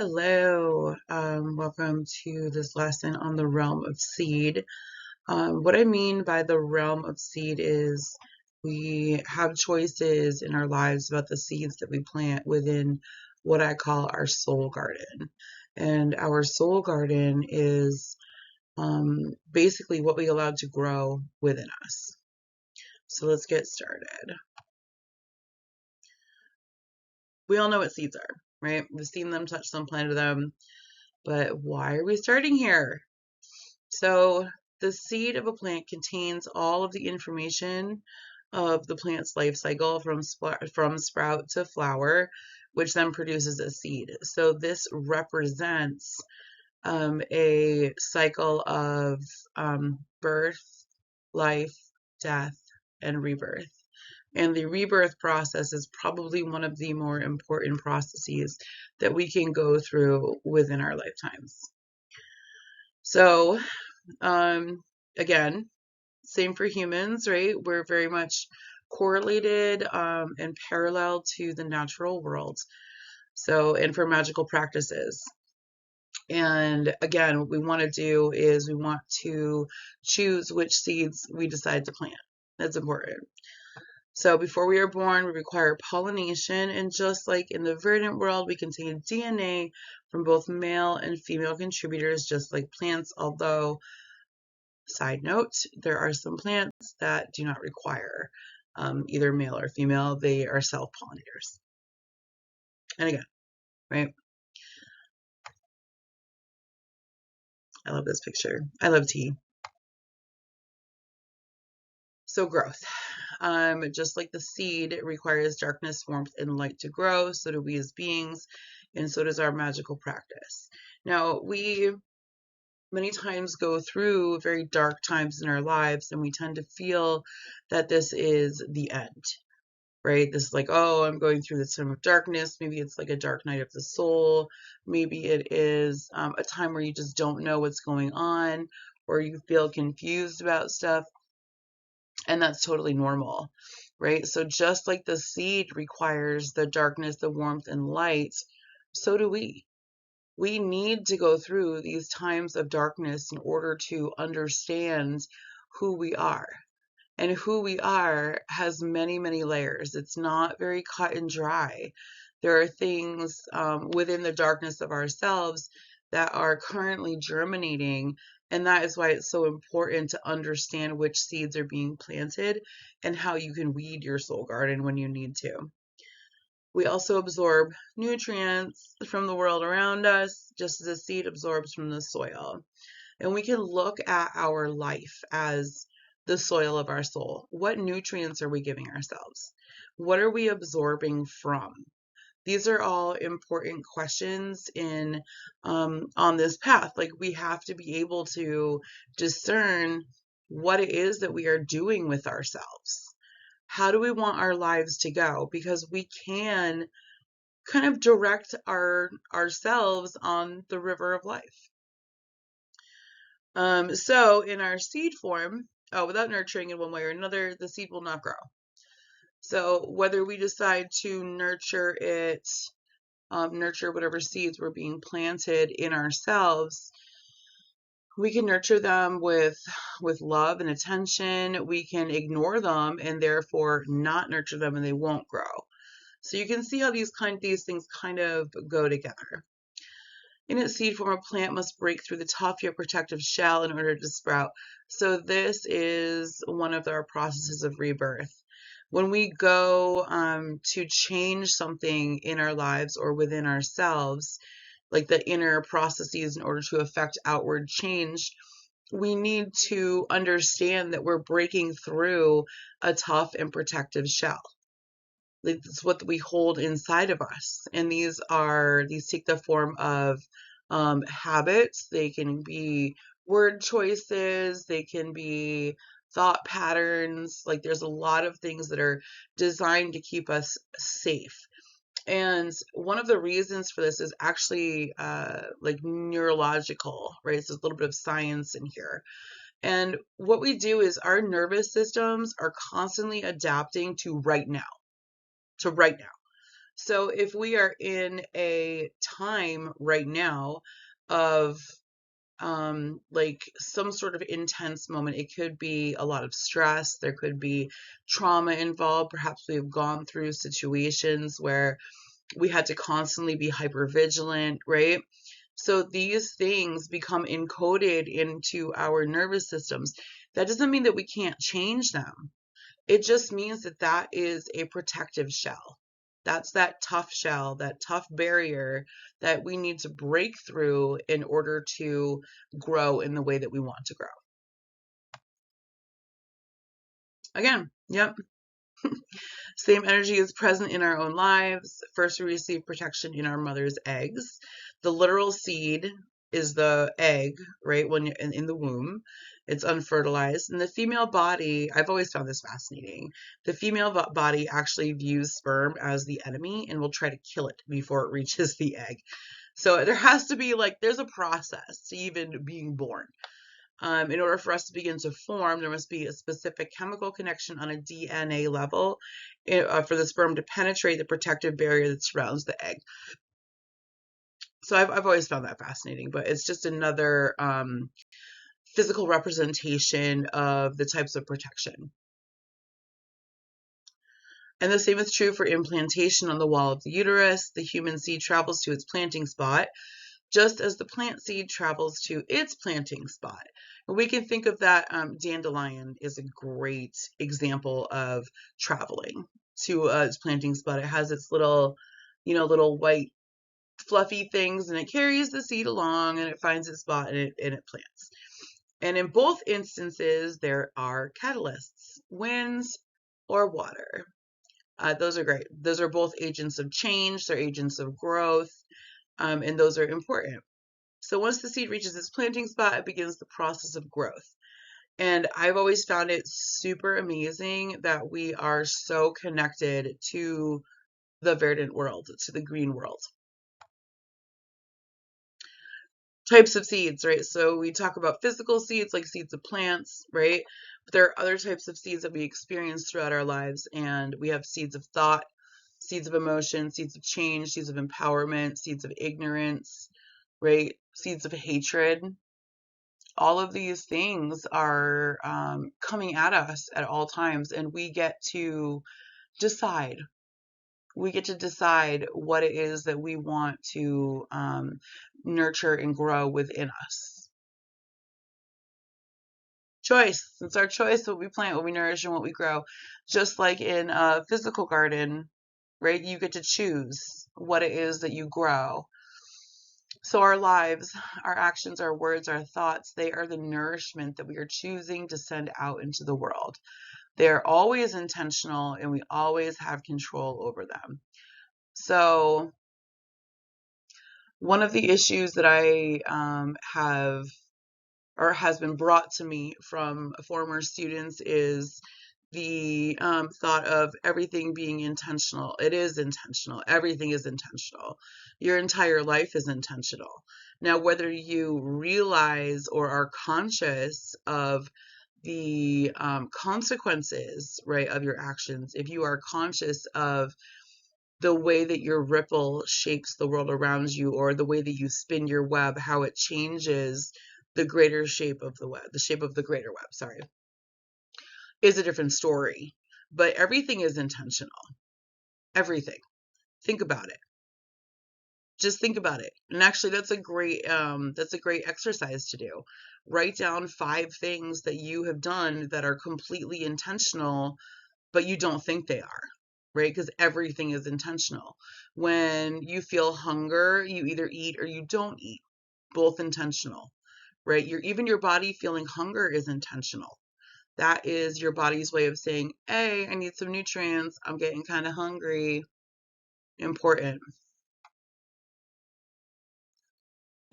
Hello, welcome to this lesson on the realm of seed. What I mean by the realm of seed is we have choices in our lives about the seeds that we plant within what I call our soul garden. And our soul garden is basically what we allow to grow within us. So let's get started. We all know what seeds are, right? We've seen them, touched them, planted them, but why are we starting here? So the seed of a plant contains all of the information of the plant's life cycle from sprout to flower, which then produces a seed. So this represents a cycle of birth, life, death, and rebirth. And the rebirth process is probably one of the more important processes that we can go through within our lifetimes. So again, same for humans, right? We're very much correlated and parallel to the natural world. So, and for magical practices. And again, what we want to do is we want to choose which seeds we decide to plant. That's important. So before we are born, we require pollination, and just like in the verdant world, we contain DNA from both male and female contributors, just like plants, although side note, there are some plants that do not require either male or female. They are self-pollinators. And again, right? I love this picture. I love tea. So growth. Just like the seed, it requires darkness, warmth, and light to grow. So do we as beings, and so does our magical practice. Now, we many times go through very dark times in our lives, and we tend to feel that this is the end. Right? This is like, oh, I'm going through this time of darkness. Maybe it's like a dark night of the soul. Maybe it is a time where you just don't know what's going on, or you feel confused about stuff. And that's totally normal, right? So just like the seed requires the darkness, the warmth, and light, so do we. We need to go through these times of darkness in order to understand who we are. And who we are has many, many layers. It's not very cut and dry. There are things within the darkness of ourselves that are currently germinating. And that is why it's so important to understand which seeds are being planted and how you can weed your soul garden when you need to. We also absorb nutrients from the world around us, just as a seed absorbs from the soil. And we can look at our life as the soil of our soul. What nutrients are we giving ourselves? What are we absorbing from? These are all important questions in on this path. Like, we have to be able to discern what it is that we are doing with ourselves. How do we want our lives to go? Because we can kind of direct ourselves on the river of life. So in our seed form, without nurturing in one way or another, the seed will not grow. So whether we decide to nurture it, nurture whatever seeds were being planted in ourselves, we can nurture them with love and attention. We can ignore them and therefore not nurture them, and they won't grow. So you can see how these things kind of go together. In its seed form, a plant must break through the tough yet protective shell in order to sprout. So this is one of our processes of rebirth. When we go to change something in our lives or within ourselves, like the inner processes in order to affect outward change, we need to understand that we're breaking through a tough and protective shell. Like, it's what we hold inside of us, and these take the form of habits. They can be word choices, they can be thought patterns. Like, there's a lot of things that are designed to keep us safe. And one of the reasons for this is actually like neurological, right? So there's a little bit of science in here. And what we do is our nervous systems are constantly adapting to right now. So if we are in a time right now of like some sort of intense moment, it could be a lot of stress, there could be trauma involved. Perhaps we have gone through situations where we had to constantly be hyper vigilant, right? So these things become encoded into our nervous systems. That doesn't mean that we can't change them. It just means that that is a protective shell. That's that tough shell, that tough barrier that we need to break through in order to grow in the way that we want to grow. Again, yep. Same energy is present in our own lives. First, we receive protection in our mother's eggs. The literal seed is the egg, right? When you're in the womb, it's unfertilized. And the female body, I've always found this fascinating. The female body actually views sperm as the enemy and will try to kill it before it reaches the egg. So there has to be there's a process to even being born. In order for us to begin to form, there must be a specific chemical connection on a DNA level for the sperm to penetrate the protective barrier that surrounds the egg. So I've always found that fascinating, but it's just another physical representation of the types of protection. And the same is true for implantation on the wall of the uterus. The human seed travels to its planting spot, just as the plant seed travels to its planting spot. And we can think of that, dandelion is a great example of traveling to its planting spot. It has its little, little white fluffy things, and it carries the seed along, and it finds its spot, and it plants. And in both instances, there are catalysts, winds or water. Those are great. Those are both agents of change, they're agents of growth, and those are important. So once the seed reaches its planting spot, it begins the process of growth. And I've always found it super amazing that we are so connected to the verdant world, to the green world. Types of seeds, right? So we talk about physical seeds, like seeds of plants, right? But there are other types of seeds that we experience throughout our lives, and we have seeds of thought, seeds of emotion, seeds of change, seeds of empowerment, seeds of ignorance, right? Seeds of hatred. All of these things are coming at us at all times, and we get to decide. We get to decide what it is that we want to nurture and grow within us. Choice. It's our choice what we plant, what we nourish, and what we grow. Just like in a physical garden, right? You get to choose what it is that you grow. So our lives, our actions, our words, our thoughts, they are the nourishment that we are choosing to send out into the world. They're always intentional, and we always have control over them. So one of the issues that I have or has been brought to me from former students is the thought of everything being intentional. It is intentional. Everything is intentional. Your entire life is intentional. Now, whether you realize or are conscious of the consequences, right, of your actions, if you are conscious of the way that your ripple shapes the world around you, or the way that you spin your web, how it changes the greater shape of the web, the shape of the greater web, sorry, is a different story. But everything is intentional. Everything. Think about it. Just think about it. And actually that's a great exercise to do. Write down 5 things that you have done that are completely intentional, but you don't think they are, right? Because everything is intentional. When you feel hunger, you either eat or you don't eat, both intentional, right? Even your body feeling hunger is intentional. That is your body's way of saying, hey, I need some nutrients. I'm getting kind of hungry. Important.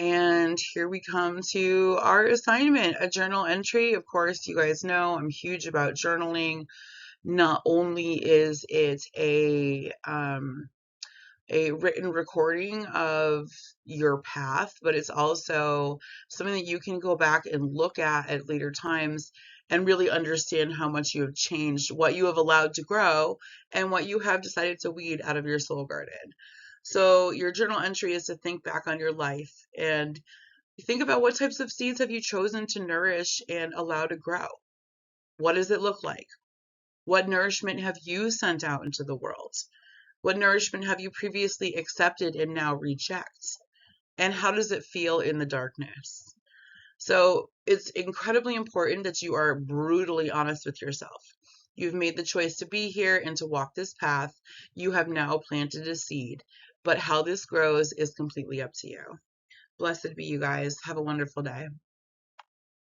And here we come to our assignment, a journal entry. Of course, you guys know I'm huge about journaling. Not only is it a written recording of your path, but it's also something that you can go back and look at later times and really understand how much you have changed, what you have allowed to grow, and what you have decided to weed out of your soul garden. So your journal entry is to think back on your life and think about what types of seeds have you chosen to nourish and allow to grow. What does it look like? What nourishment have you sent out into the world? What nourishment have you previously accepted and now reject? And how does it feel in the darkness? So it's incredibly important that you are brutally honest with yourself. You've made the choice to be here and to walk this path. You have now planted a seed, but how this grows is completely up to you. Blessed be you guys. Have a wonderful day.